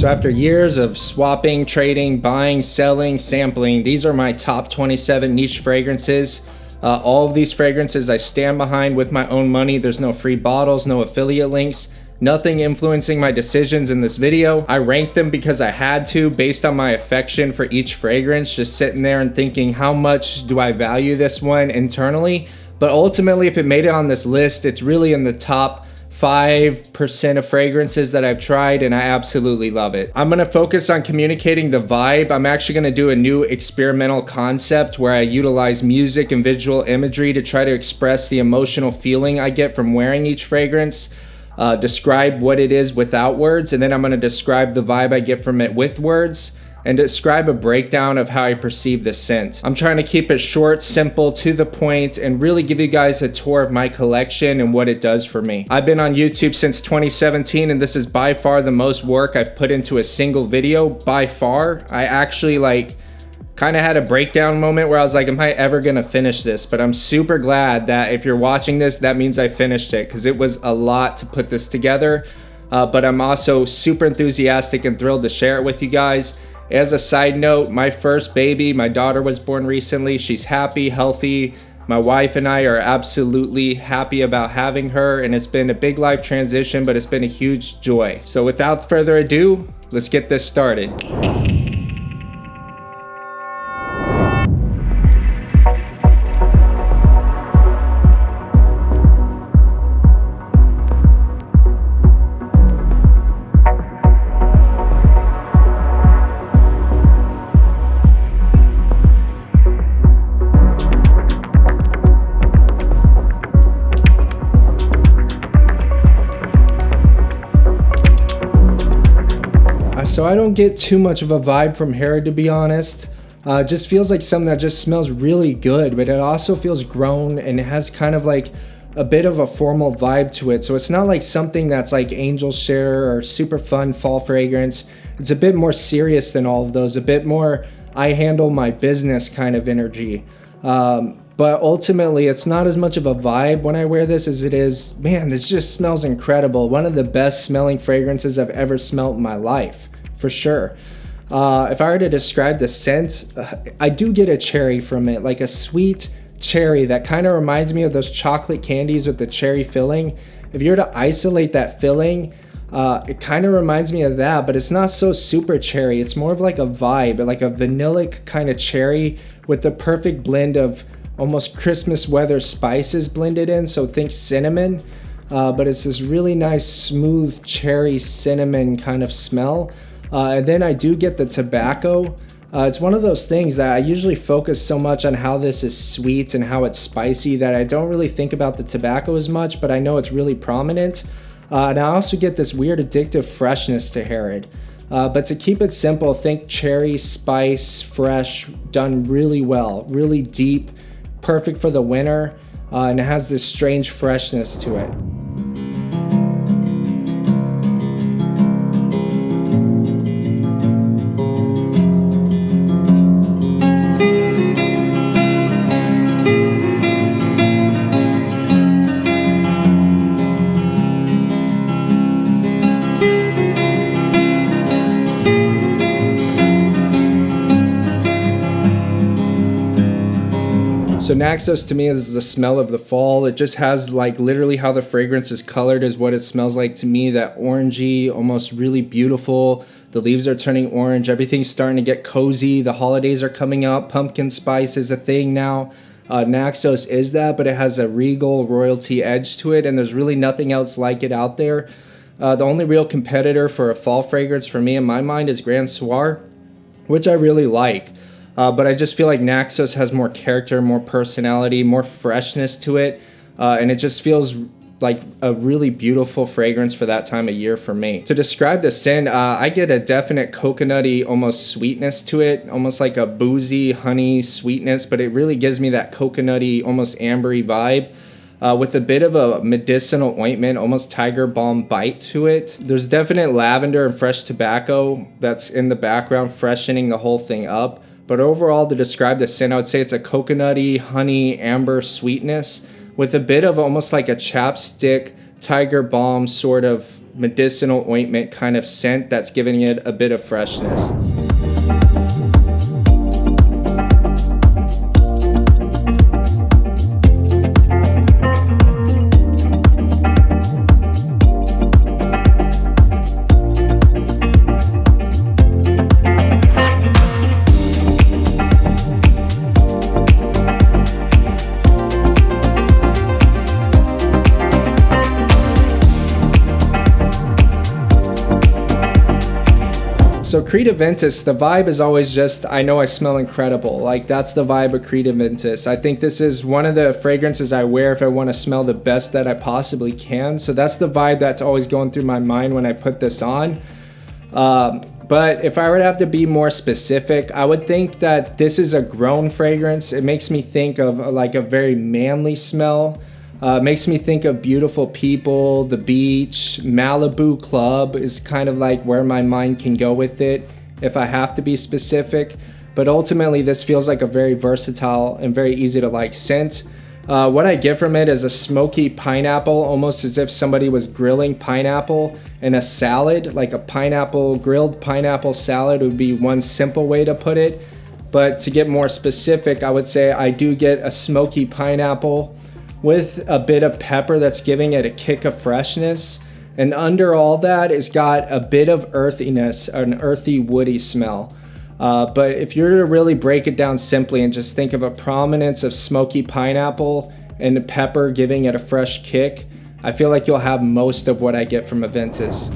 So after years of swapping, trading, buying, selling, sampling, these are my top 27 niche fragrances. All of these fragrances I stand behind with my own money. There's no free bottles, no affiliate links, nothing influencing my decisions in this video. I ranked them because I had to, based on my affection for each fragrance, just sitting there and thinking, how much do I value this one internally? But ultimately, if it made it on this list, it's really in the top 5% of fragrances that I've tried, and I absolutely love it. I'm gonna focus on communicating the vibe. I'm actually gonna do a new experimental concept where I utilize music and visual imagery to try to express the emotional feeling I get from wearing each fragrance, describe what it is without words, and then I'm gonna describe the vibe I get from it with words, and describe a breakdown of how I perceive the scent. I'm trying to keep it short, simple, to the point, and really give you guys a tour of my collection and what it does for me. I've been on YouTube since 2017, and this is by far the most work I've put into a single video, by far. I actually kind of had a breakdown moment where I was like, am I ever gonna finish this? But I'm super glad that if you're watching this, that means I finished it, because it was a lot to put this together. But I'm also super enthusiastic and thrilled to share it with you guys. As a side note, my first baby, my daughter, was born recently. She's happy, healthy. My wife and I are absolutely happy about having her, and it's been a big life transition, but it's been a huge joy. So without further ado, let's get this started. So I don't get too much of a vibe from Harrod, to be honest. It just feels like something that just smells really good, but it also feels grown and it has kind of like a bit of a formal vibe to it. So it's not like something that's like Angel Share or super fun fall fragrance. It's a bit more serious than all of those, a bit more I handle my business kind of energy. But ultimately, it's not as much of a vibe when I wear this as it is, man, this just smells incredible. One of the best smelling fragrances I've ever smelled in my life. For sure. If I were to describe the scent, I do get a cherry from it, like a sweet cherry that kind of reminds me of those chocolate candies with the cherry filling. If you were to isolate that filling, it kind of reminds me of that, but it's not so super cherry. It's more of like a vibe, like a vanillic kind of cherry with the perfect blend of almost Christmas weather spices blended in. So think cinnamon, but it's this really nice, smooth cherry cinnamon kind of smell. And then I do get the tobacco. It's one of those things that I usually focus so much on how this is sweet and how it's spicy that I don't really think about the tobacco as much, but I know it's really prominent. And I also get this weird addictive freshness to Harrod. But to keep it simple, think cherry, spice, fresh, done really well, really deep, perfect for the winter, and it has this strange freshness to it. So Naxos to me is the smell of the fall. It just has like literally how the fragrance is colored is what it smells like to me. That orangey, almost really beautiful. The leaves are turning orange. Everything's starting to get cozy. The holidays are coming up. Pumpkin spice is a thing now. Naxos is that, but it has a regal royalty edge to it, and there's really nothing else like it out there. The only real competitor for a fall fragrance for me in my mind is Grand Soir, which I really like. But I just feel like Naxos has more character, more personality, more freshness to it. And it just feels like a really beautiful fragrance for that time of year for me. To describe the scent, I get a definite coconutty, almost sweetness to it. Almost like a boozy, honey sweetness. But it really gives me that coconutty, almost ambery vibe. With a bit of a medicinal ointment, almost tiger balm bite to it. There's definite lavender and fresh tobacco that's in the background, freshening the whole thing up. But overall, to describe the scent, I would say it's a coconutty, honey, amber sweetness with a bit of almost like a chapstick, tiger balm sort of medicinal ointment kind of scent that's giving it a bit of freshness. So Creed Aventus, the vibe is always just, I know I smell incredible. Like, that's the vibe of Creed Aventus. I think this is one of the fragrances I wear if I want to smell the best that I possibly can. So that's the vibe that's always going through my mind when I put this on. But if I were to have to be more specific, I would think that this is a grown fragrance. It makes me think of like a very manly smell. Makes me think of beautiful people, the beach. Malibu Club is kind of like where my mind can go with it if I have to be specific. But ultimately, this feels like a very versatile and very easy to like scent. What I get from it is a smoky pineapple, almost as if somebody was grilling pineapple in a salad. Like a grilled pineapple salad would be one simple way to put it. But to get more specific, I would say I do get a smoky pineapple with a bit of pepper that's giving it a kick of freshness. And under all that, it's got a bit of earthiness, an earthy, woody smell. But if you're to really break it down simply and just think of a prominence of smoky pineapple and the pepper giving it a fresh kick, I feel like you'll have most of what I get from Aventus.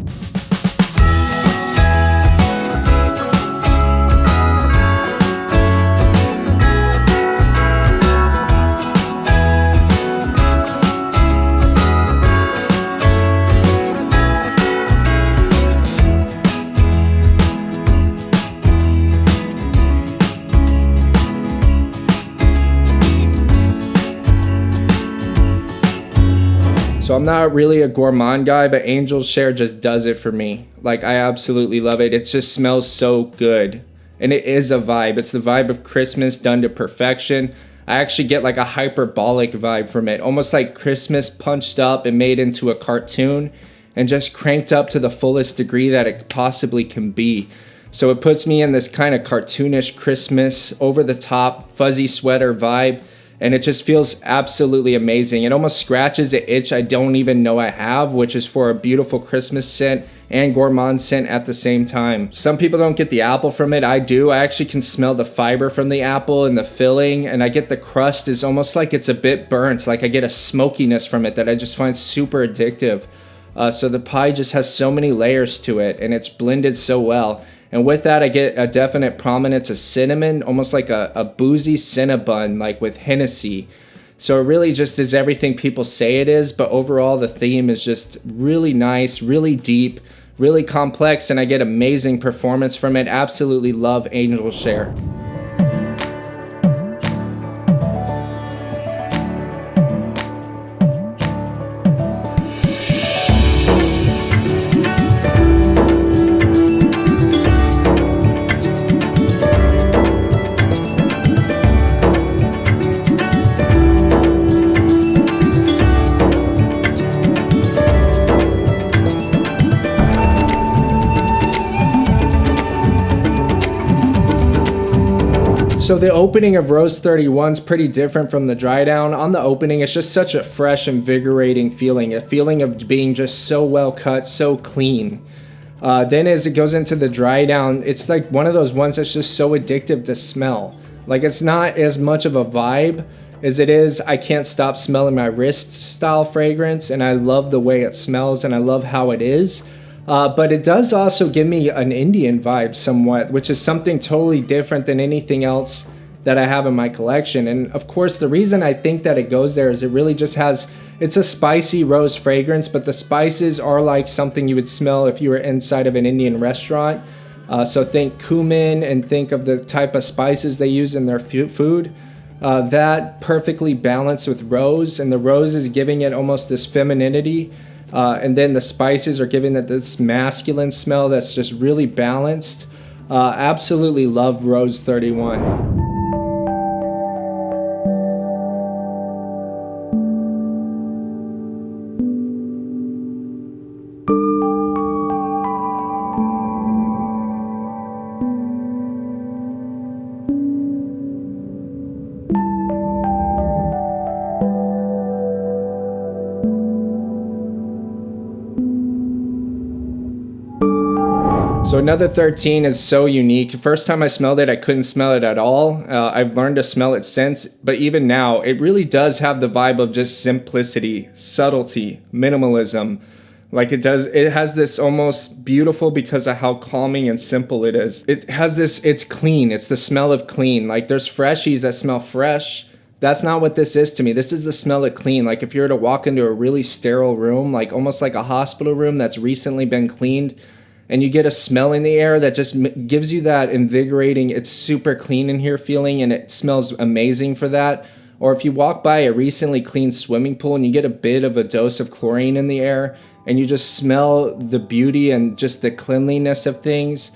So I'm not really a gourmand guy, but Angel's Share just does it for me. Like, I absolutely love it. It just smells so good. And it is a vibe. It's the vibe of Christmas done to perfection. I actually get like a hyperbolic vibe from it. Almost like Christmas punched up and made into a cartoon and just cranked up to the fullest degree that it possibly can be. So it puts me in this kind of cartoonish Christmas, over the top, fuzzy sweater vibe. And it just feels absolutely amazing. It almost scratches an itch I don't even know I have, which is for a beautiful Christmas scent and gourmand scent at the same time. Some people don't get the apple from it. I do. I actually can smell the fiber from the apple and the filling, and I get the crust is almost like it's a bit burnt. Like I get a smokiness from it that I just find super addictive. So the pie just has so many layers to it, and it's blended so well. And with that, I get a definite prominence of cinnamon, almost like a boozy Cinnabon, like with Hennessy. So it really just is everything people say it is, but overall the theme is just really nice, really deep, really complex, and I get amazing performance from it. Absolutely love Angel's Share. So the opening of Rose 31 is pretty different from the dry down. On the opening, it's just such a fresh, invigorating feeling. A feeling of being just so well cut, so clean. Then as it goes into the dry down, it's like one of those ones that's just so addictive to smell. Like, it's not as much of a vibe as it is I can't stop smelling my wrist style fragrance, and I love the way it smells and I love how it is. But it does also give me an Indian vibe somewhat, which is something totally different than anything else that I have in my collection. And of course, the reason I think that it goes there is it really just has, it's a spicy rose fragrance, but the spices are like something you would smell if you were inside of an Indian restaurant. So think cumin and think of the type of spices they use in their food. That perfectly balanced with rose, and the rose is giving it almost this femininity. And then the spices are giving it this masculine smell that's just really balanced. Absolutely love Rose 31. So another 13 is so unique. First time I smelled it, I couldn't smell it at all. I've learned to smell it since, but even now, it really does have the vibe of just simplicity, subtlety, minimalism. Like it has this almost beautiful because of how calming and simple it is. It has this, it's clean. It's the smell of clean. Like there's freshies that smell fresh. That's not what this is to me. This is the smell of clean. Like if you were to walk into a really sterile room, like almost like a hospital room that's recently been cleaned, and you get a smell in the air that just gives you that invigorating, it's super clean in here feeling, and it smells amazing for that. Or if you walk by a recently cleaned swimming pool and you get a bit of a dose of chlorine in the air, and you just smell the beauty and just the cleanliness of things.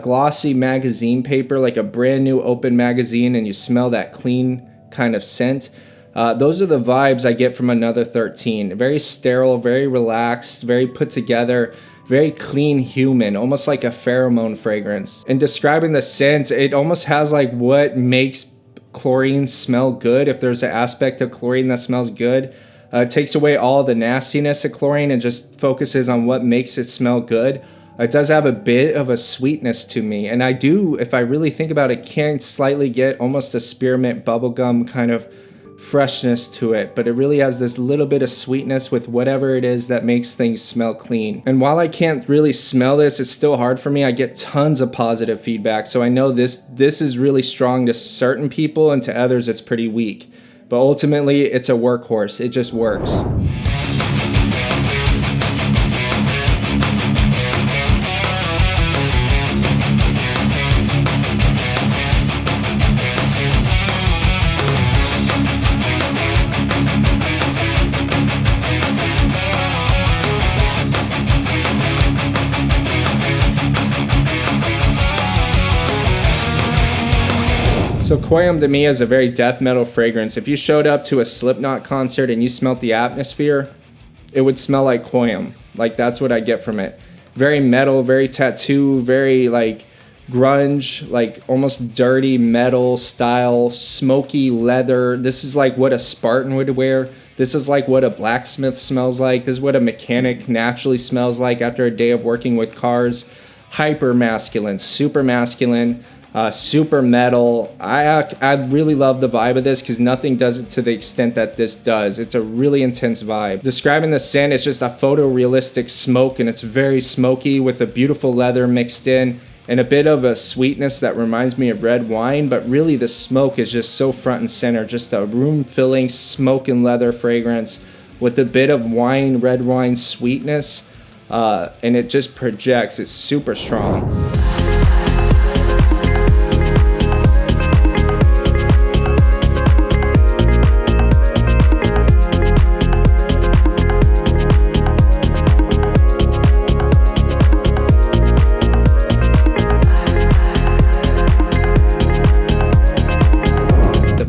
Glossy magazine paper, like a brand new open magazine, and you smell that clean kind of scent. Those are the vibes I get from another 13. Very sterile, very relaxed, very put together, very clean human, almost like a pheromone fragrance. In describing the scent, it almost has like what makes chlorine smell good. If there's an aspect of chlorine that smells good, it takes away all the nastiness of chlorine and just focuses on what makes it smell good. It does have a bit of a sweetness to me, and I do, if I really think about it, can slightly get almost a spearmint bubblegum kind of freshness to it, but it really has this little bit of sweetness with whatever it is that makes things smell clean. And while I can't really smell this, it's still hard for me. I get tons of positive feedback, so I know this is really strong to certain people, and to others it's pretty weak. But ultimately, it's a workhorse. It just works. So Cuoium to me is a very death metal fragrance. If you showed up to a Slipknot concert and you smelt the atmosphere, it would smell like Cuoium. Like that's what I get from it. Very metal, very tattoo, very like grunge, like almost dirty metal style, smoky leather. This is like what a Spartan would wear. This is like what a blacksmith smells like. This is what a mechanic naturally smells like after a day of working with cars. Hyper masculine, super masculine. Super metal. I really love the vibe of this because nothing does it to the extent that this does. It's a really intense vibe. Describing the scent, it's just a photorealistic smoke, and it's very smoky with a beautiful leather mixed in and a bit of a sweetness that reminds me of red wine, but really the smoke is just so front and center. Just a room-filling smoke and leather fragrance with a bit of wine, red wine sweetness, and it just projects. It's super strong.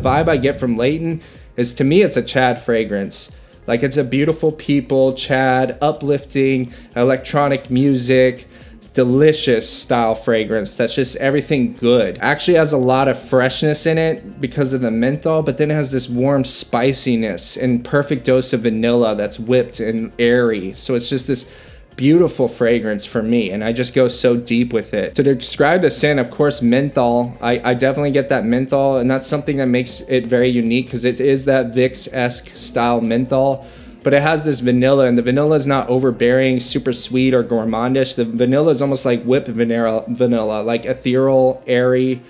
Vibe I get from Layton is, to me, it's a Chad fragrance. Like it's a beautiful people, Chad, uplifting, electronic music, delicious style fragrance that's just everything good. Actually has a lot of freshness in it because of the menthol, but then it has this warm spiciness and perfect dose of vanilla that's whipped and airy. So it's just this beautiful fragrance for me, and I just go so deep with it. To describe the scent, of course, menthol. I definitely get that menthol, and that's something that makes it very unique because it is that Vicks-esque style menthol, but it has this vanilla, and the vanilla is not overbearing, super sweet or gourmandish. The vanilla is almost like whipped vanilla, like ethereal, airy,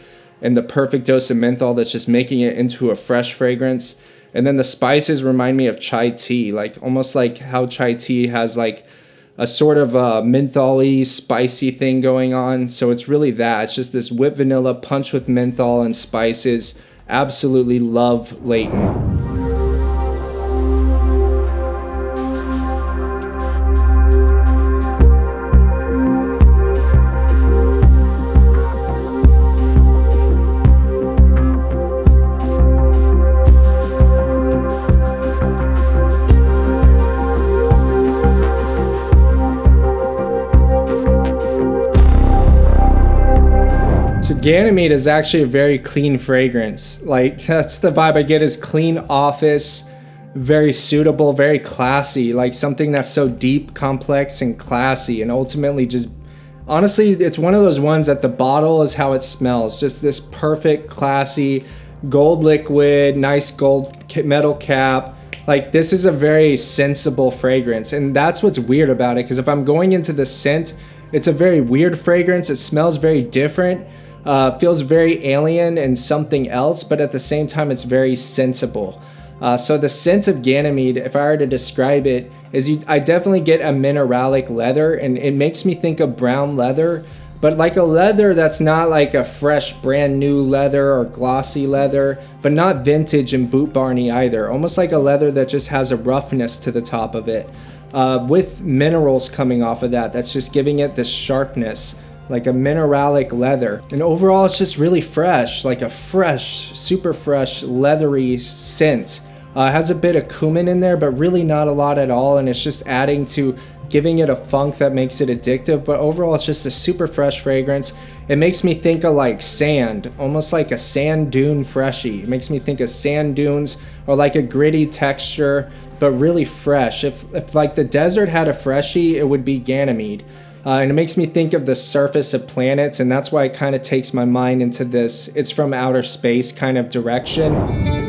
and the perfect dose of menthol that's just making it into a fresh fragrance. And then the spices remind me of chai tea, like almost like how chai tea has like a sort of menthol-y, spicy thing going on. So it's really that. It's just this whipped vanilla punched with menthol and spices. Absolutely love Layton. Ganymede is actually a very clean fragrance. Like that's the vibe I get, is clean office, very suitable, very classy, like something that's so deep, complex, and classy, and ultimately just Honestly, it's one of those ones that the bottle is how it smells. Just this perfect, classy, gold liquid, nice gold metal cap. Like, this is a very sensible fragrance, and that's what's weird about it, because if I'm going into the scent, it's a very weird fragrance. It smells very different, feels very alien and something else, but at the same time, it's very sensible. So the scent of Ganymede, if I were to describe it, is I definitely get a mineralic leather, and it makes me think of brown leather, but like a leather that's not like a fresh, brand new leather or glossy leather, but not vintage and boot barny either. Almost like a leather that just has a roughness to the top of it, with minerals coming off of that. That's just giving it this sharpness, like a mineralic leather. And overall, it's just really fresh, like a fresh, super fresh, leathery scent. It has a bit of cumin in there, but really not a lot at all, and it's just adding to giving it a funk that makes it addictive. But overall, it's just a super fresh fragrance. It makes me think of like sand, almost like a sand dune freshie. It makes me think of sand dunes, or like a gritty texture, but really fresh. If like the desert had a freshie, it would be Ganymede. And it makes me think of the surface of planets, and that's why it kind of takes my mind into this "it's from outer space" kind of direction.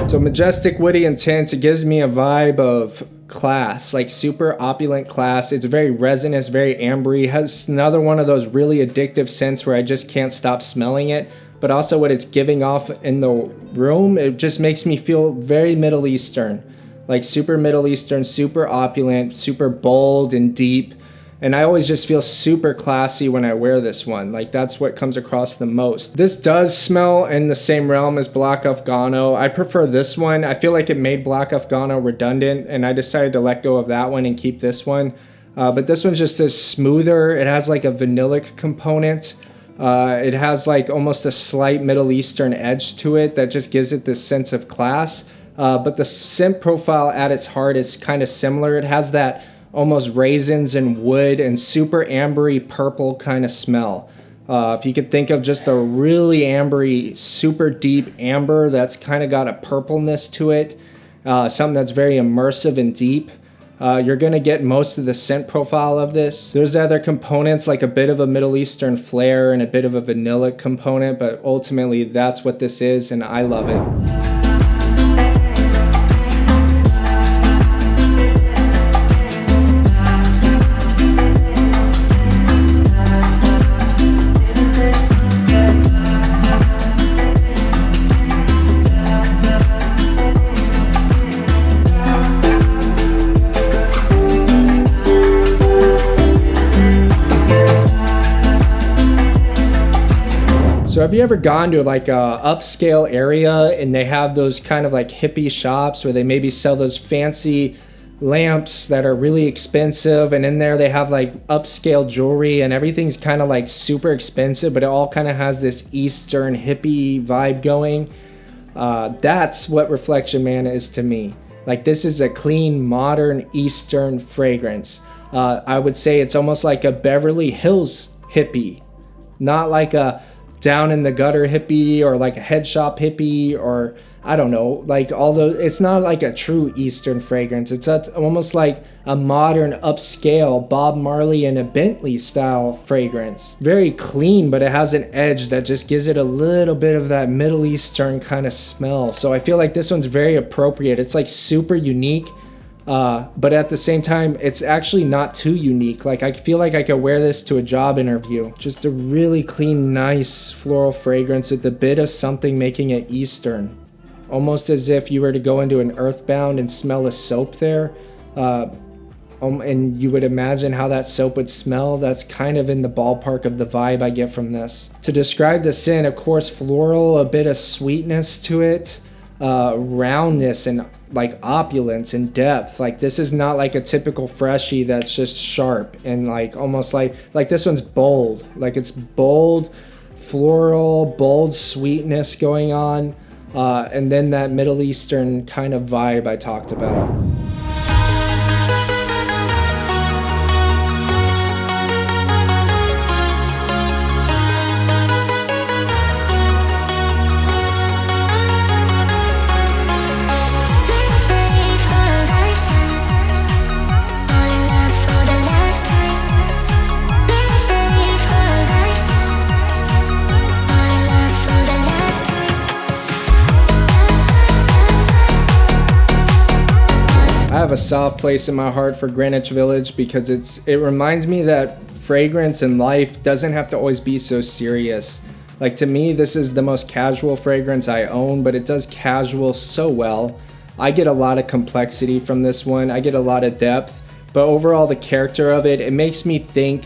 So Majestic, witty, intense. It gives me a vibe of class, like super opulent class. It's very resinous, very ambery. Has another one of those really addictive scents where I just can't stop smelling it. But also what it's giving off in the room, it just makes me feel very Middle Eastern. Like super Middle Eastern, super opulent, super bold and deep. And I always just feel super classy when I wear this one. Like, that's what comes across the most. This does smell in the same realm as Black Afghano. I prefer this one. I feel like it made Black Afghano redundant, and I decided to let go of that one and keep this one. But this one's just this smoother. It has like a vanillic component. It has like almost a slight Middle Eastern edge to it that just gives it this sense of class. But the scent profile at its heart is kind of similar. It has that almost raisins and wood and super ambery purple kind of smell. If you could think of just a really ambery, super deep amber that's kind of got a purpleness to it, something that's very immersive and deep, you're going to get most of the scent profile of this. There's other components like a bit of a Middle Eastern flair and a bit of a vanilla component, but ultimately that's what this is, and I love it. So have you ever gone to like a upscale area and they have those kind of like hippie shops where they maybe sell those fancy lamps that are really expensive, and in there they have like upscale jewelry and everything's kind of like super expensive, but it all kind of has this Eastern hippie vibe going? That's what Reflection Man is to me. Like, this is a clean, modern Eastern fragrance. I would say it's almost like a Beverly Hills hippie, not like a down in the gutter hippie or like a head shop hippie, or I don't know, like all those. It's not like a true Eastern fragrance. It's almost like a modern upscale Bob Marley and a Bentley style fragrance. Very clean, but it has an edge that just gives it a little bit of that Middle Eastern kind of smell. So I feel like this one's very appropriate. It's like super unique, but at the same time, it's actually not too unique. Like, I feel like I could wear this to a job interview. Just a really clean, nice floral fragrance with a bit of something making it Eastern. Almost as if you were to go into an Earthbound and smell a soap there. And you would imagine how that soap would smell. That's kind of in the ballpark of the vibe I get from this. To describe the scent, of course, floral, a bit of sweetness to it, roundness and like opulence and depth. Like this is not like a typical freshie that's just sharp and like almost like this one's bold. Like it's bold, floral, bold sweetness going on. And then that Middle Eastern kind of vibe I talked about. I have a soft place in my heart for Greenwich Village because it reminds me that fragrance in life doesn't have to always be so serious. Like to me, this is the most casual fragrance I own, but it does casual so well. I get a lot of complexity from this one. I get a lot of depth, but overall the character of it makes me think.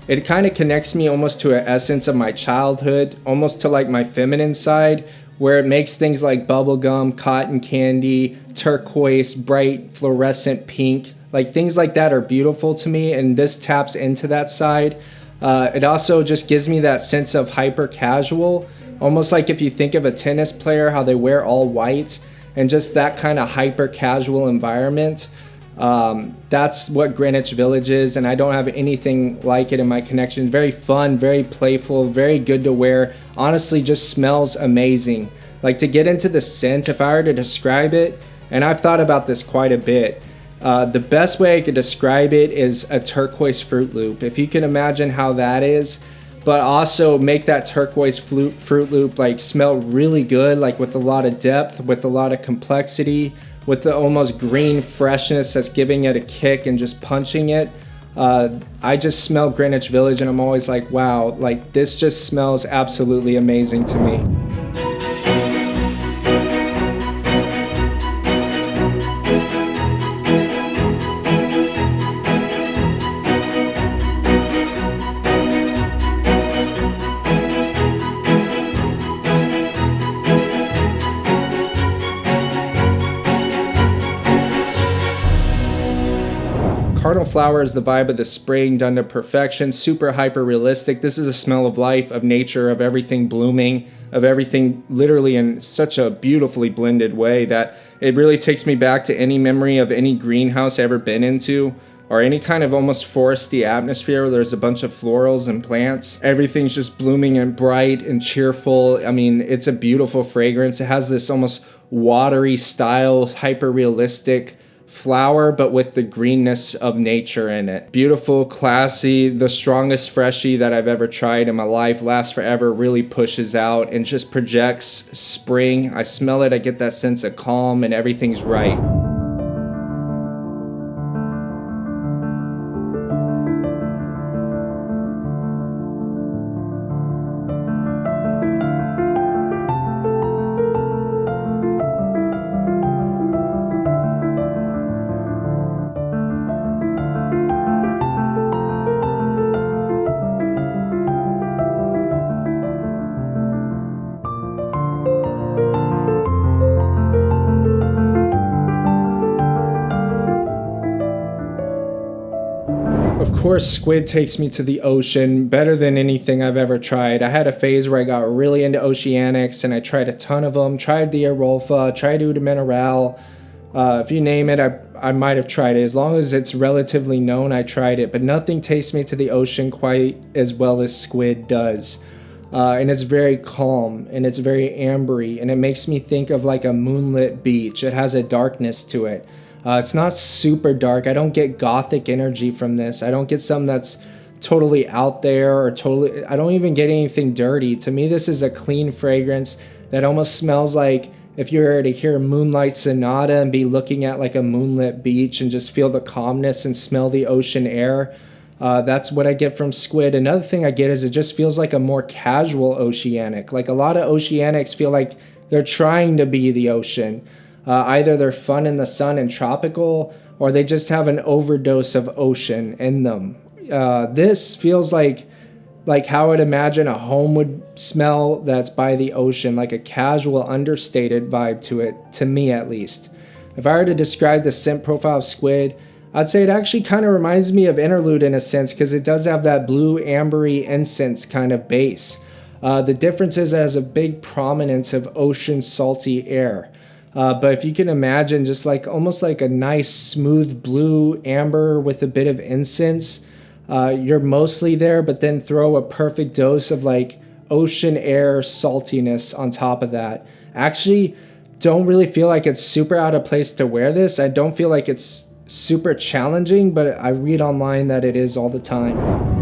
It kind of connects me almost to an essence of my childhood, almost to like my feminine side, where it makes things like bubblegum, cotton candy, turquoise, bright fluorescent pink, like things like that are beautiful to me, and this taps into that side. It also just gives me that sense of hyper casual, almost like if you think of a tennis player, how they wear all white, and just that kind of hyper casual environment. That's what Greenwich Village is, and I don't have anything like it in my collection. Very fun, very playful, very good to wear. Honestly, just smells amazing. Like to get into the scent, if I were to describe it, and I've thought about this quite a bit, the best way I could describe it is a turquoise Fruit Loop. If you can imagine how that is, but also make that turquoise Fruit Loop like smell really good, like with a lot of depth, with a lot of complexity, with the almost green freshness that's giving it a kick and just punching it. I just smell Greenwich Village and I'm always like, wow, like this just smells absolutely amazing to me. Carnal Flower is the vibe of the spring done to perfection, super hyper realistic. This is a smell of life, of nature, of everything blooming, of everything literally in such a beautifully blended way that it really takes me back to any memory of any greenhouse I've ever been into, or any kind of almost foresty atmosphere where there's a bunch of florals and plants. Everything's just blooming and bright and cheerful. I mean, it's a beautiful fragrance. It has this almost watery style, hyper realistic flower, but with the greenness of nature in it. Beautiful, classy, the strongest freshie that I've ever tried in my life. Lasts forever, really pushes out and just projects spring. I smell it, I get that sense of calm and everything's right. Of course, Squid takes me to the ocean better than anything I've ever tried. I had a phase where I got really into oceanics and I tried a ton of them. Tried the Arolfa, tried Eau de Mineral. If you name it, I might have tried it. As long as it's relatively known, I tried it. But nothing takes me to the ocean quite as well as Squid does. And it's very calm and it's very ambery and it makes me think of like a moonlit beach. It has a darkness to it. It's not super dark. I don't get gothic energy from this. I don't get something that's totally out there or totally, I don't even get anything dirty. To me, this is a clean fragrance that almost smells like if you were to hear Moonlight Sonata and be looking at like a moonlit beach and just feel the calmness and smell the ocean air. That's what I get from Squid. Another thing I get is it just feels like a more casual oceanic. Like a lot of oceanics feel like they're trying to be the ocean. Either they're fun in the sun and tropical, or they just have an overdose of ocean in them. This feels like how I'd imagine a home would smell that's by the ocean, like a casual, understated vibe to it, to me at least. If I were to describe the scent profile of Squid, I'd say it actually kind of reminds me of Interlude in a sense, because it does have that blue ambery incense kind of base. The difference is it has a big prominence of ocean salty air. But if you can imagine just like almost like a nice smooth blue amber with a bit of incense, you're mostly there, but then throw a perfect dose of like ocean air saltiness on top of that. Actually, don't really feel like it's super out of place to wear this. I don't feel like it's super challenging, but I read online that it is all the time.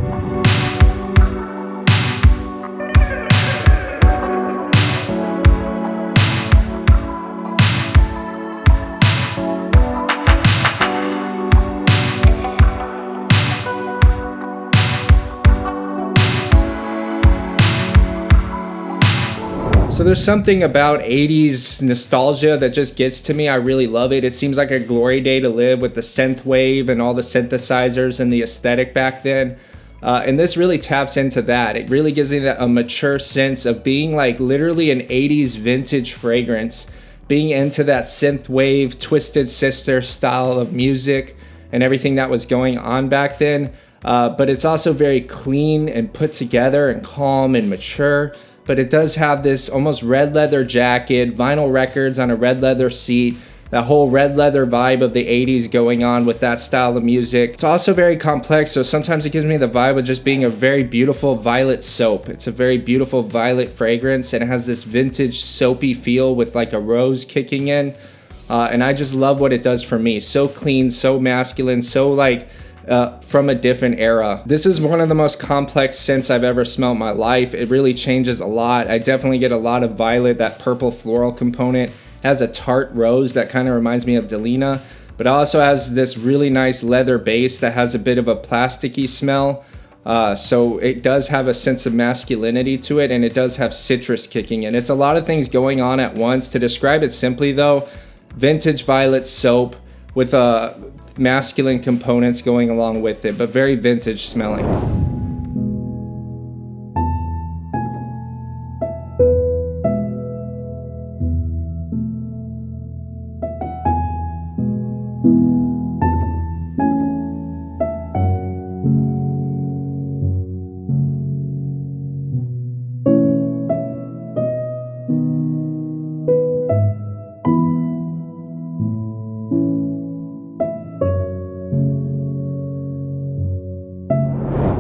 So there's something about 80s nostalgia that just gets to me. I really love it. It seems like a glory day to live with the synth wave and all the synthesizers and the aesthetic back then. And this really taps into that. It really gives me a mature sense of being like literally an 80s vintage fragrance, being into that synth wave, Twisted Sister style of music and everything that was going on back then. But it's also very clean and put together and calm and mature. But it does have this almost red leather jacket, vinyl records on a red leather seat, that whole red leather vibe of the 80s going on with that style of music. It's also very complex, so sometimes it gives me the vibe of just being a very beautiful violet soap. It's a very beautiful violet fragrance, and it has this vintage soapy feel with like a rose kicking in. And I just love what it does for me. So clean, so masculine, so like from a different era. This is one of the most complex scents I've ever smelled in my life. It really changes a lot. I definitely get a lot of violet, that purple floral component. It has a tart rose that kind of reminds me of Delina, but it also has this really nice leather base that has a bit of a plasticky smell. So it does have a sense of masculinity to it, and it does have citrus kicking in. It's a lot of things going on at once. To describe it simply though, vintage violet soap with a masculine components going along with it, but very vintage smelling.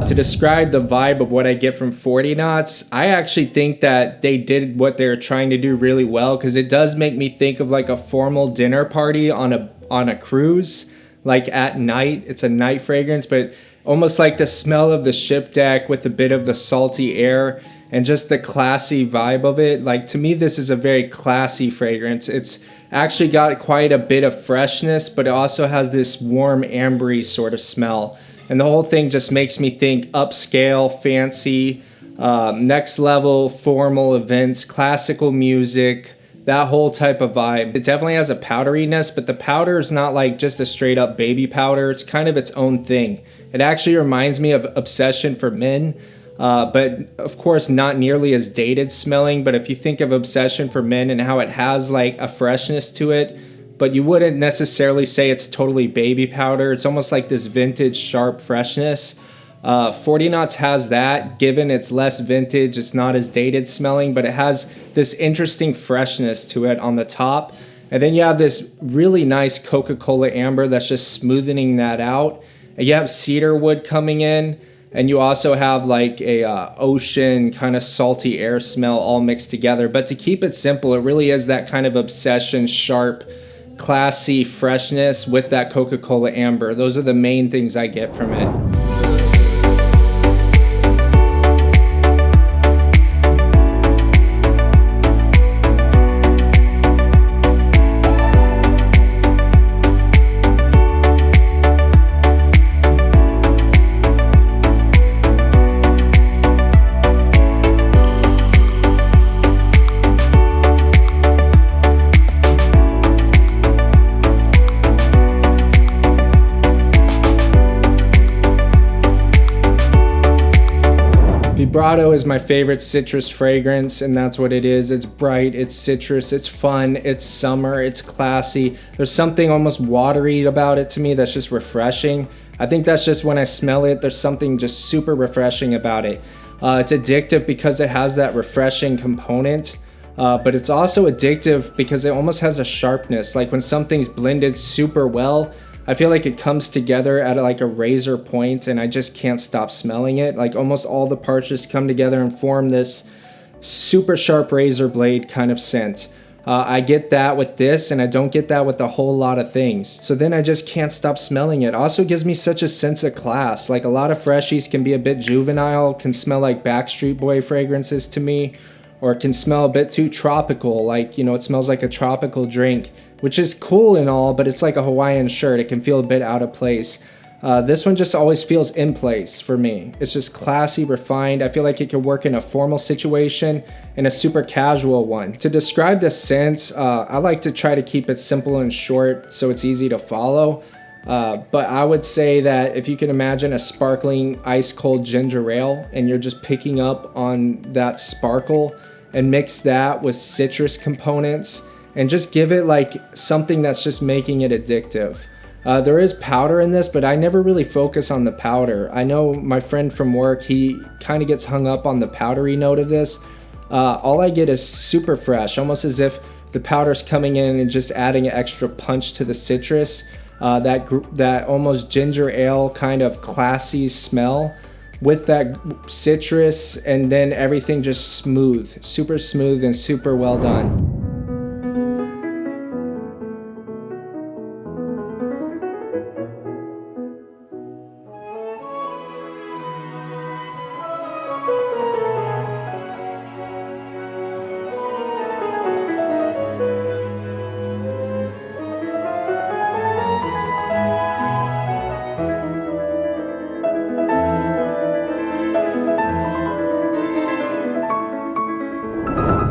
To describe the vibe of what I get from 40 knots, I actually think that they did what they're trying to do really well, because it does make me think of like a formal dinner party on a cruise, like at night. It's a night fragrance, but almost like the smell of the ship deck with a bit of the salty air and just the classy vibe of it. Like, to me, this is a very classy fragrance. It's actually got quite a bit of freshness, but it also has this warm ambery sort of smell. And the whole thing just makes me think upscale, fancy, next level, formal events, classical music, that whole type of vibe. It definitely has a powderiness, but the powder is not like just a straight up baby powder. It's kind of its own thing. It actually reminds me of Obsession for Men, but of course not nearly as dated smelling. But if you think of Obsession for Men and how it has like a freshness to it, but you wouldn't necessarily say it's totally baby powder. It's almost like this vintage sharp freshness. 40 Knots has that. Given it's less vintage, it's not as dated smelling, but it has this interesting freshness to it on the top. And then you have this really nice Coca-Cola amber that's just smoothing that out. And you have cedar wood coming in, and you also have like a ocean kind of salty air smell all mixed together. But to keep it simple, it really is that kind of Obsession sharp, classy freshness with that Coca-Cola amber. Those are the main things I get from it. Vibrato is my favorite citrus fragrance, and that's what it is. It's bright, it's citrus, it's fun, it's summer, it's classy. There's something almost watery about it to me that's just refreshing. I think that's just when I smell it, there's something just super refreshing about it. It's addictive because it has that refreshing component, but it's also addictive because it almost has a sharpness. Like when something's blended super well, I feel like it comes together at like a razor point, and I just can't stop smelling it. Like almost all the parts just come together and form this super sharp razor blade kind of scent. I get that with this, and I don't get that with a whole lot of things. So then I just can't stop smelling it. Also gives me such a sense of class. Like a lot of freshies can be a bit juvenile, can smell like Backstreet Boy fragrances to me, or it can smell a bit too tropical. Like, you know, it smells like a tropical drink, which is cool and all, but it's like a Hawaiian shirt. It can feel a bit out of place. This one just always feels in place for me. It's just classy, refined. I feel like it could work in a formal situation and a super casual one. To describe the scent, I like to try to keep it simple and short so it's easy to follow. But I would say that if you can imagine a sparkling ice cold ginger ale and you're just picking up on that sparkle and mix that with citrus components and just give it like something that's just making it addictive. There is powder in this, but I never really focus on the powder. I know my friend from work, he kind of gets hung up on the powdery note of this. All I get is super fresh, almost as if the powder's coming in and just adding an extra punch to the citrus. That almost ginger ale kind of classy smell with that citrus, and then everything just smooth, super smooth and super well done.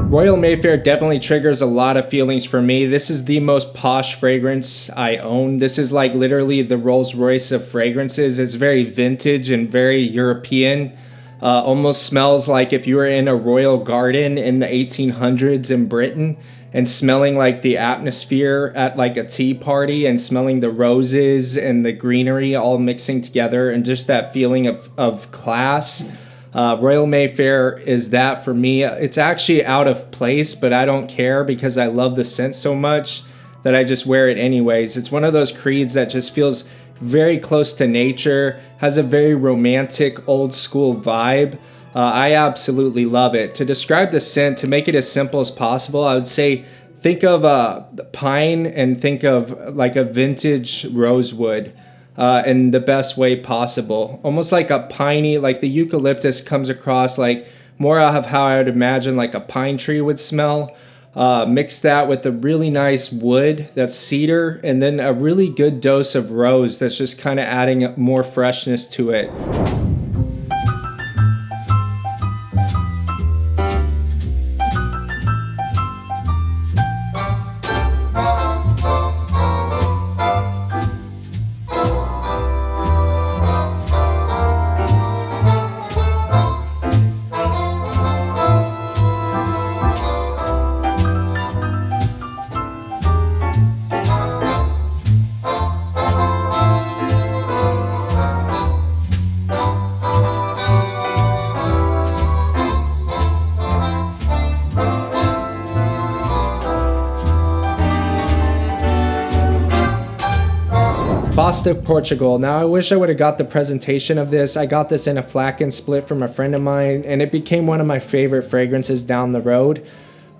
Royal Mayfair definitely triggers a lot of feelings for me. This is the most posh fragrance I own. This is like literally the Rolls Royce of fragrances. It's very vintage and very European. Almost smells like if you were in a royal garden in the 1800s in Britain and smelling like the atmosphere at like a tea party and smelling the roses and the greenery all mixing together and just that feeling of class. Royal Mayfair is that for me. It's actually out of place, but I don't care because I love the scent so much that I just wear it anyways. It's one of those creeds that just feels very close to nature, has a very romantic old school vibe. I absolutely love it. To describe the scent, to make it as simple as possible, I would say think of pine and think of like a vintage rosewood. In the best way possible. Almost like a piney, like the eucalyptus comes across like more of how I would imagine like a pine tree would smell. Mix that with a really nice wood that's cedar, and then a really good dose of rose that's just kind of adding more freshness to it. Bois du Portugal. Now I wish I would have got the presentation of this. I got this in a flacken split from a friend of mine, and it became one of my favorite fragrances down the road.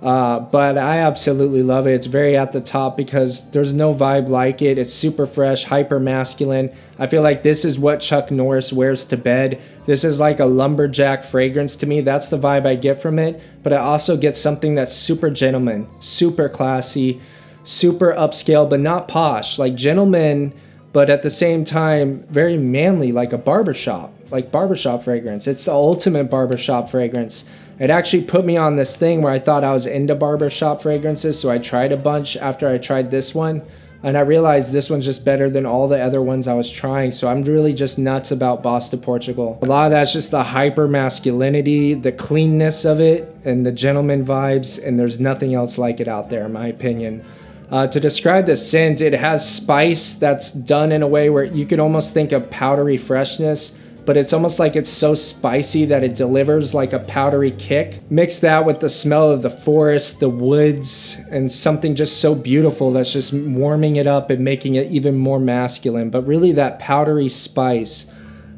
But I absolutely love it. It's very at the top because there's no vibe like it. It's super fresh, hyper masculine. I feel like this is what Chuck Norris wears to bed. This is like a lumberjack fragrance to me. That's the vibe I get from it. But I also get something that's super gentleman, super classy, super upscale, but not posh. Like gentleman, but at the same time, very manly, like a barbershop fragrance. It's the ultimate barbershop fragrance. It actually put me on this thing where I thought I was into barbershop fragrances, so I tried a bunch after I tried this one. And I realized this one's just better than all the other ones I was trying. So I'm really just nuts about Bois du Portugal. A lot of that's just the hyper masculinity, the cleanness of it, and the gentleman vibes. And there's nothing else like it out there, in my opinion. To describe the scent, it has spice that's done in a way where you could almost think of powdery freshness, but it's almost like it's so spicy that it delivers like a powdery kick. Mix that with the smell of the forest, the woods, and something just so beautiful that's just warming it up and making it even more masculine. But really that powdery spice,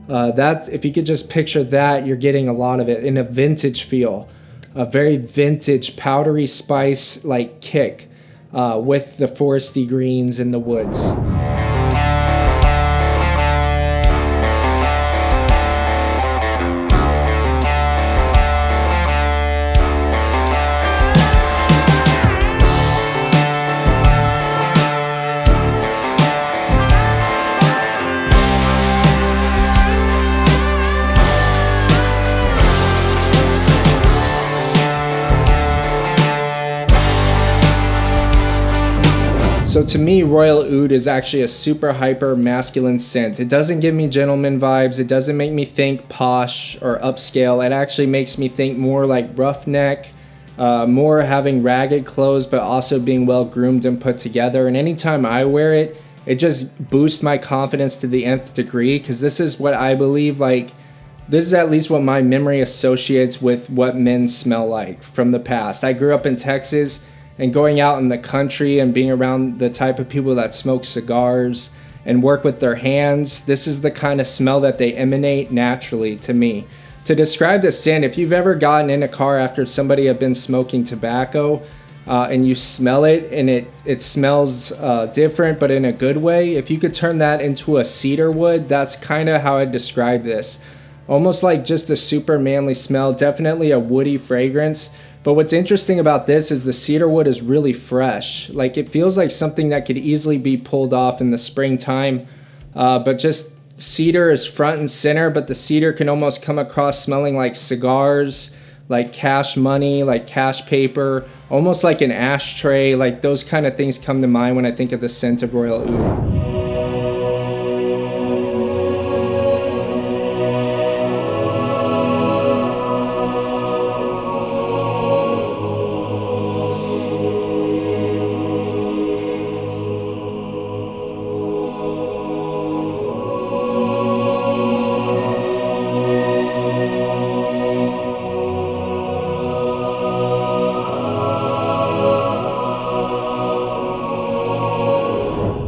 that if you could just picture that, you're getting a lot of it in a vintage feel. A very vintage powdery spice like kick with the foresty greens in the woods. So to me, Royal Oud is actually a super hyper masculine scent. It doesn't give me gentleman vibes. It doesn't make me think posh or upscale. It actually makes me think more like roughneck, more having ragged clothes, but also being well groomed and put together. And anytime I wear it, it just boosts my confidence to the nth degree, because this is what I believe, like, this is at least what my memory associates with what men smell like from the past. I grew up in Texas, and going out in the country and being around the type of people that smoke cigars and work with their hands, this is the kind of smell that they emanate naturally to me. To describe the scent, if you've ever gotten in a car after somebody had been smoking tobacco and you smell it and it smells different but in a good way, if you could turn that into a cedar wood, that's kind of how I describe this. Almost like just a super manly smell, definitely a woody fragrance. But what's interesting about this is the cedar wood is really fresh. Like, it feels like something that could easily be pulled off in the springtime. But just cedar is front and center, but the cedar can almost come across smelling like cigars, like cash money, like cash paper, almost like an ashtray. Like, those kind of things come to mind when I think of the scent of Royal Oud.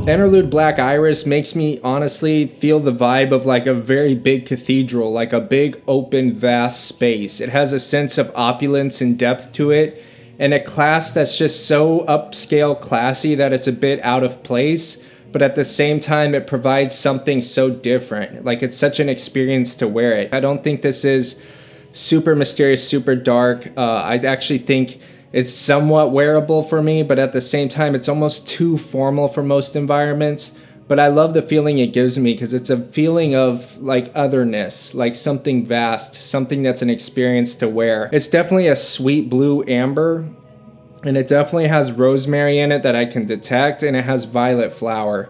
Interlude Black Iris makes me honestly feel the vibe of like a very big cathedral, like a big open vast space. It has a sense of opulence and depth to it, and a class that's just so upscale classy that it's a bit out of place, but at the same time it provides something so different. Like, it's such an experience to wear it. I don't think this is super mysterious, super dark. I actually think it's somewhat wearable for me, but at the same time, it's almost too formal for most environments. But I love the feeling it gives me, because it's a feeling of like otherness, like something vast, something that's an experience to wear. It's definitely a sweet blue amber, and it definitely has rosemary in it that I can detect, and it has violet flower.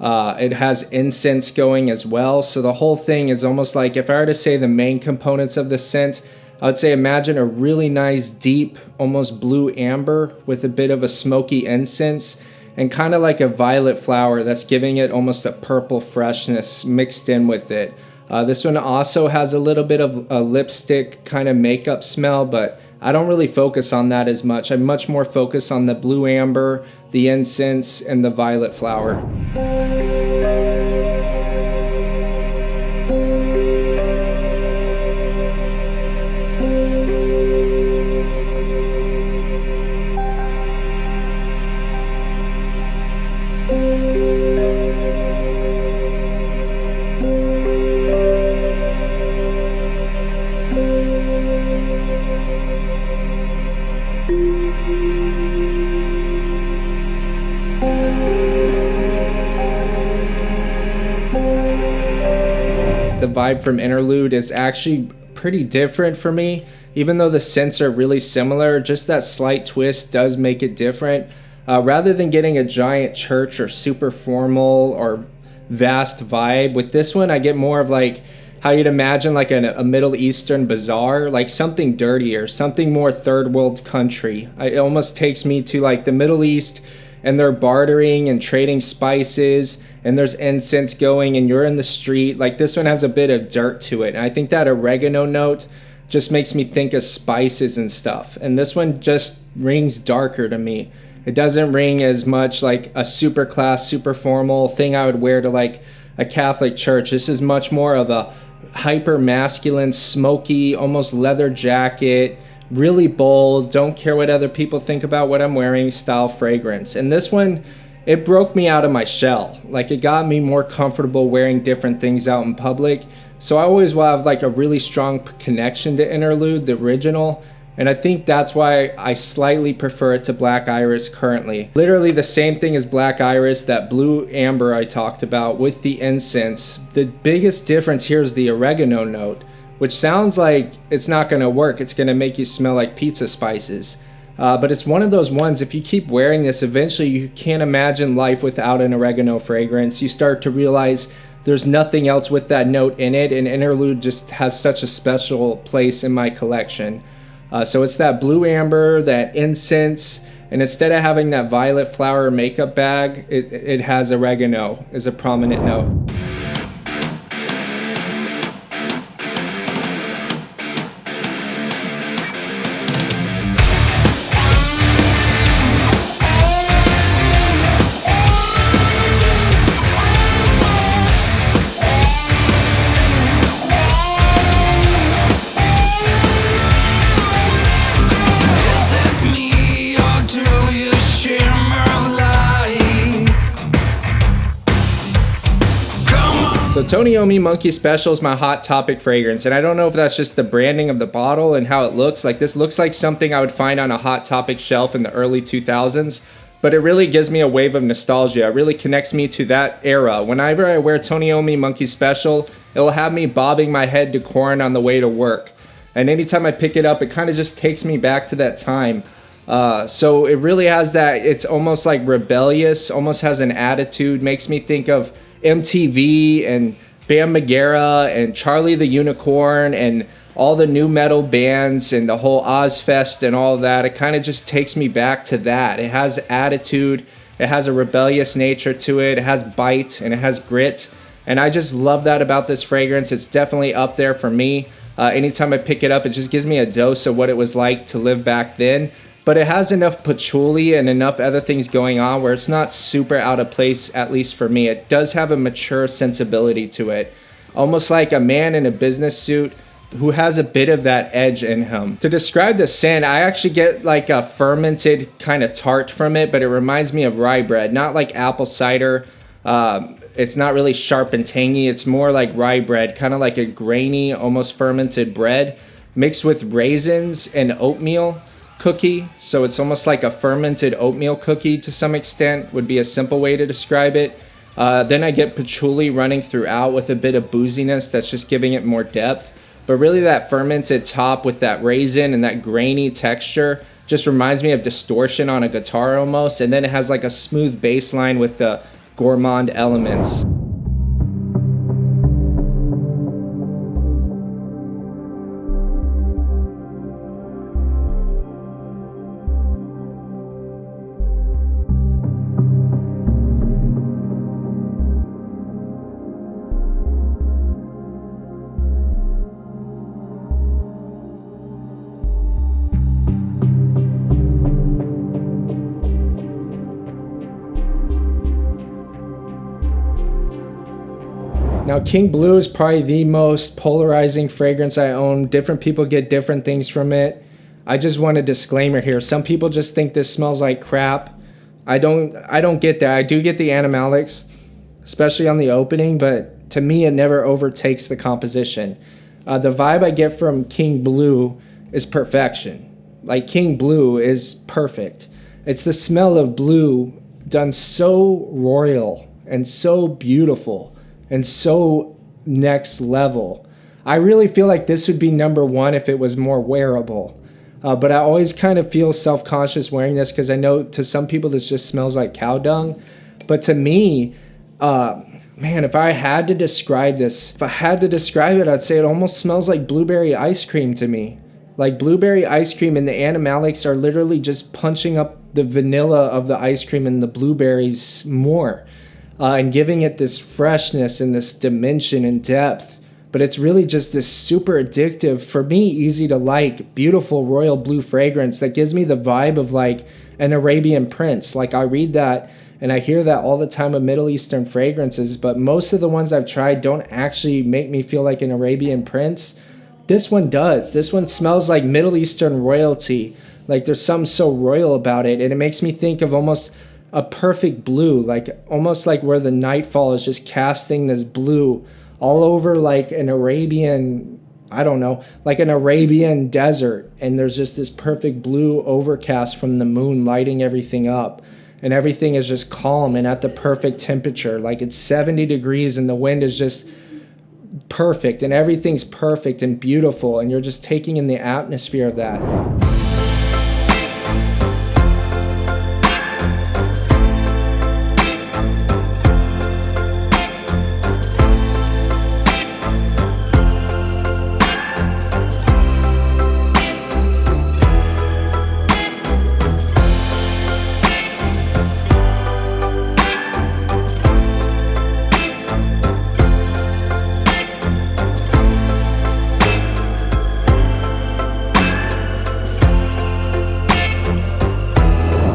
It has incense going as well. So the whole thing is almost like, if I were to say the main components of the scent, I would say imagine a really nice, deep, almost blue amber with a bit of a smoky incense and kind of like a violet flower that's giving it almost a purple freshness mixed in with it. This one also has a little bit of a lipstick kind of makeup smell, but I don't really focus on that as much. I'm much more focused on the blue amber, the incense, and the violet flower. The vibe from Interlude is actually pretty different for me. Even though the scents are really similar, just that slight twist does make it different. Rather than getting a giant church or super formal or vast vibe, with this one I get more of like how you'd imagine like a Middle Eastern bazaar, like something dirtier, something more third world country. It almost takes me to like the Middle East, and they're bartering and trading spices, and there's incense going, and you're in the street. Like this one has a bit of dirt to it, and I think that oregano note just makes me think of spices and stuff. And this one just rings darker to me. It doesn't ring as much like a super class, super formal thing I would wear to like a Catholic church. This is much more of a hyper masculine, smoky, almost leather jacket, really bold, don't care what other people think about what I'm wearing style fragrance. And this one, it broke me out of my shell. Like it got me more comfortable wearing different things out in public. So I always will have like a really strong connection to Interlude, the original. And I think that's why I slightly prefer it to Black Iris currently. Literally the same thing as Black Iris, that blue amber I talked about with the incense. The biggest difference here is the oregano note, which sounds like it's not gonna work. It's gonna make you smell like pizza spices. But it's one of those ones, if you keep wearing this, eventually you can't imagine life without an oregano fragrance. You start to realize there's nothing else with that note in it, and Interlude just has such a special place in my collection. So it's that blue amber, that incense, and instead of having that violet flower makeup bag, it has oregano as a prominent note. So Tony Iommi Monkey Special is my hot topic fragrance, and I don't know if that's just the branding of the bottle and how it looks. Like this looks like something I would find on a hot topic shelf in the early 2000s, but it really gives me a wave of nostalgia. It really connects me to that era. Whenever I wear Tony Iommi Monkey Special, it'll have me bobbing my head to corn on the way to work. And anytime I pick it up, it kind of just takes me back to that time. So it really has that, it's almost like rebellious, almost has an attitude, makes me think of MTV and Bam Margera and Charlie the Unicorn and all the new metal bands and the whole Ozfest and all that. It kind of just takes me back to that. It has attitude, it has a rebellious nature to it, it has bite, and it has grit. And I just love that about this fragrance. It's definitely up there for me. Anytime I pick it up, it just gives me a dose of what it was like to live back then. But it has enough patchouli and enough other things going on where it's not super out of place, at least for me. It does have a mature sensibility to it. Almost like a man in a business suit who has a bit of that edge in him. To describe the scent, I actually get like a fermented kind of tart from it, but it reminds me of rye bread, not like apple cider. It's not really sharp and tangy. It's more like rye bread, kind of like a grainy, almost fermented bread mixed with raisins and oatmeal cookie. So it's almost like a fermented oatmeal cookie to some extent, would be a simple way to describe it. Then I get patchouli running throughout with a bit of booziness that's just giving it more depth. But really that fermented top with that raisin and that grainy texture just reminds me of distortion on a guitar almost. And then it has like a smooth bass line with the gourmand elements. Now, King Blue is probably the most polarizing fragrance I own. Different people get different things from it. I just want a disclaimer here. Some people just think this smells like crap. I don't get that. I do get the animalics, especially on the opening, but to me, it never overtakes the composition. The vibe I get from King Blue is perfection. Like King Blue is perfect. It's the smell of blue done so royal and so beautiful and so next level. I really feel like this would be number one if it was more wearable. But I always kind of feel self-conscious wearing this because I know to some people this just smells like cow dung. But to me, man, if I had to describe this, I'd say it almost smells like blueberry ice cream to me. Like blueberry ice cream, and the animalics are literally just punching up the vanilla of the ice cream and the blueberries more, and giving it this freshness and this dimension and depth. But it's really just this super addictive, for me, easy to like, beautiful royal blue fragrance that gives me the vibe of like an Arabian prince. Like I read that and I hear that all the time with Middle Eastern fragrances, but most of the ones I've tried don't actually make me feel like an Arabian prince. This one does. This one smells like Middle Eastern royalty. Like there's something so royal about it, and it makes me think of almost a perfect blue, like almost like where the nightfall is just casting this blue all over like an Arabian, I don't know, like an Arabian desert. And there's just this perfect blue overcast from the moon lighting everything up. And everything is just calm and at the perfect temperature. Like it's 70 degrees and the wind is just perfect and everything's perfect and beautiful. And you're just taking in the atmosphere of that.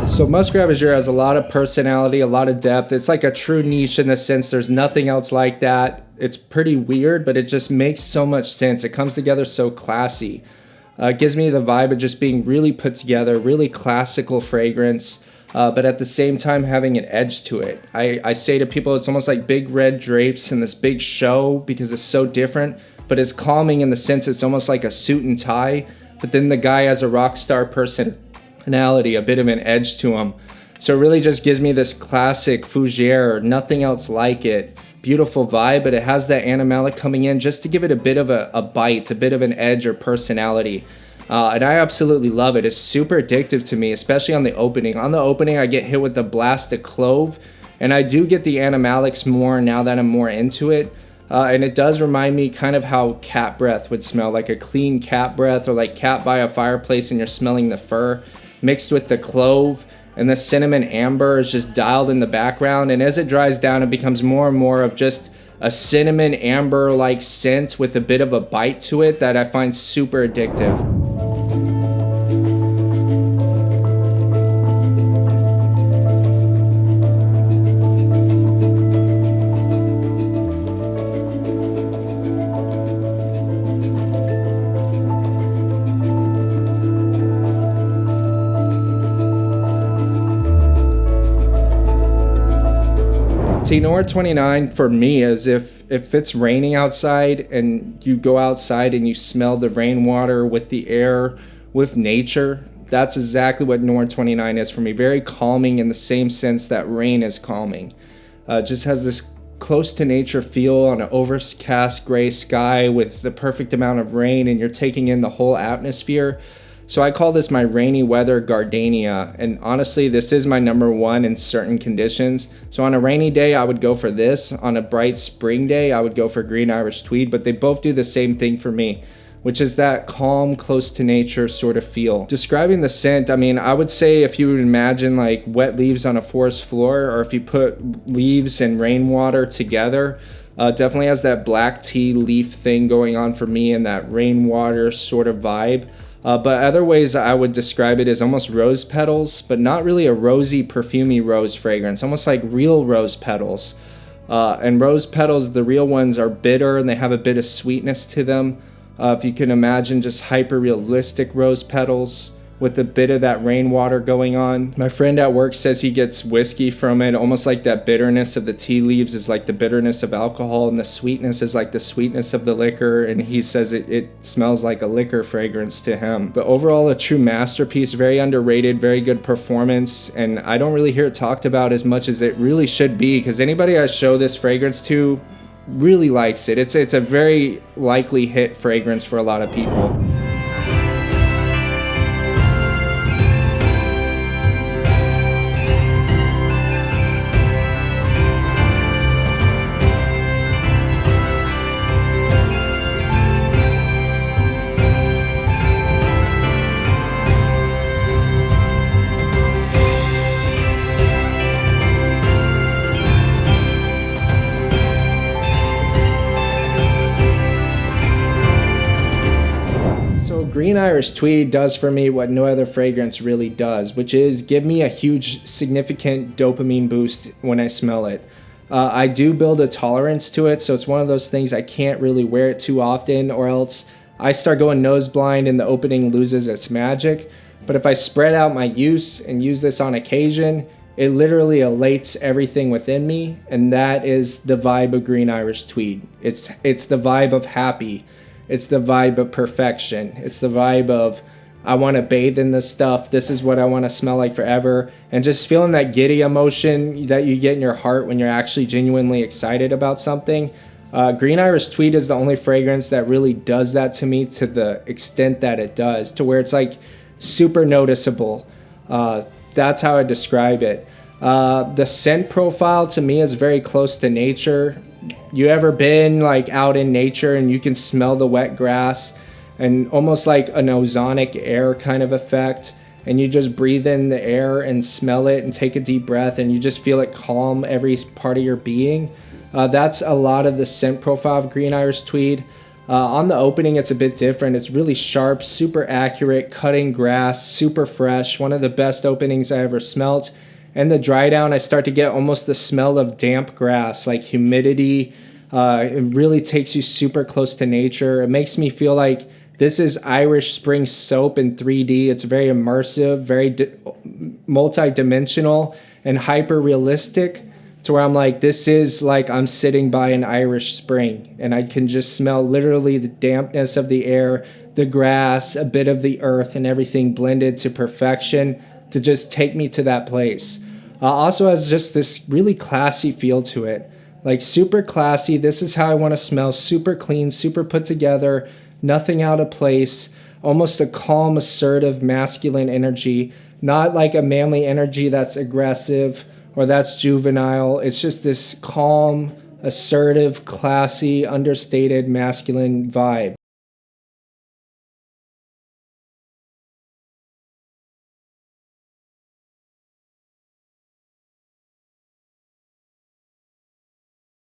So Musc Ravageur has a lot of personality, a lot of depth. It's like a true niche in the sense there's nothing else like that. It's pretty weird, but it just makes so much sense. It comes together so classy. It gives me the vibe of just being really put together, really classical fragrance, but at the same time having an edge to it. I say to people it's almost like big red drapes and this big show because it's so different, but it's calming in the sense it's almost like a suit and tie, but then the guy has a rock star personality, a bit of an edge to him. So it really just gives me this classic fougere, nothing else like it. Beautiful vibe, but it has that animalic coming in just to give it a bit of a bite, a bit of an edge or personality. And I absolutely love it. It's super addictive to me, especially on the opening. On the opening, I get hit with the blast of clove, and I do get the animalics more now that I'm more into it. And it does remind me kind of how cat breath would smell, like a clean cat breath, or like cat by a fireplace and you're smelling the fur, mixed with the clove, and the cinnamon amber is just dialed in the background. And as it dries down, it becomes more and more of just a cinnamon amber like scent with a bit of a bite to it that I find super addictive. Noir 29 for me is if it's raining outside and you go outside and you smell the rainwater with the air, with nature, that's exactly what Noir 29 is for me. Very calming in the same sense that rain is calming. Just has this close to nature feel on an overcast gray sky with the perfect amount of rain, and you're taking in the whole atmosphere. So I call this my rainy weather gardenia, and honestly this is my number one in certain conditions. So on a rainy day I would go for this, on a bright spring day I would go for Green Irish Tweed, but they both do the same thing for me, which is that calm, close to nature sort of feel. Describing the scent, I mean, I would say if you would imagine like wet leaves on a forest floor, or if you put leaves and rainwater together, definitely has that black tea leaf thing going on for me and that rainwater sort of vibe. But other ways I would describe it is almost rose petals, but not really a rosy, perfumey rose fragrance, almost like real rose petals. And rose petals, the real ones, are bitter and they have a bit of sweetness to them. If you can imagine just hyper-realistic rose petals with a bit of that rainwater going on. My friend at work says he gets whiskey from it, almost like that bitterness of the tea leaves is like the bitterness of alcohol, and the sweetness is like the sweetness of the liquor, and he says it smells like a liquor fragrance to him. But overall, a true masterpiece, very underrated, very good performance, and I don't really hear it talked about as much as it really should be, because anybody I show this fragrance to really likes it. It's a very likely hit fragrance for a lot of people. Green Irish Tweed does for me what no other fragrance really does, which is give me a huge, significant dopamine boost when I smell it. I do build a tolerance to it, so it's one of those things I can't really wear it too often, or else I start going nose blind and the opening loses its magic. But if I spread out my use and use this on occasion, it literally elates everything within me, and that is the vibe of Green Irish Tweed. It's the vibe of happy. It's the vibe of perfection. It's the vibe of I want to bathe in this stuff. This is what I want to smell like forever. And just feeling that giddy emotion that you get in your heart when you're actually genuinely excited about something. Green Irish Tweed is the only fragrance that really does that to me to the extent that it does, to where it's like super noticeable. That's how I describe it. The scent profile to me is very close to nature. You ever been like out in nature and you can smell the wet grass and almost like an ozonic air kind of effect, and you just breathe in the air and smell it and take a deep breath and you just feel it calm every part of your being? That's a lot of the scent profile of Green Irish Tweed. On the opening, it's a bit different. It's really sharp, super accurate, cutting grass, super fresh. One of the best openings I ever smelt. And the dry down, I start to get almost the smell of damp grass, like humidity. It really takes you super close to nature. It makes me feel like this is Irish spring soap in 3D. It's very immersive, very multi-dimensional, and hyper-realistic, to where I'm like, this is like I'm sitting by an Irish spring, and I can just smell literally the dampness of the air, the grass, a bit of the earth, and everything blended to perfection to just take me to that place. Also has just this really classy feel to it. Like super classy. This is how I want to smell. Super clean, super put together, nothing out of place. Almost a calm, assertive, masculine energy. Not like a manly energy that's aggressive or that's juvenile. It's just this calm, assertive, classy, understated, masculine vibe.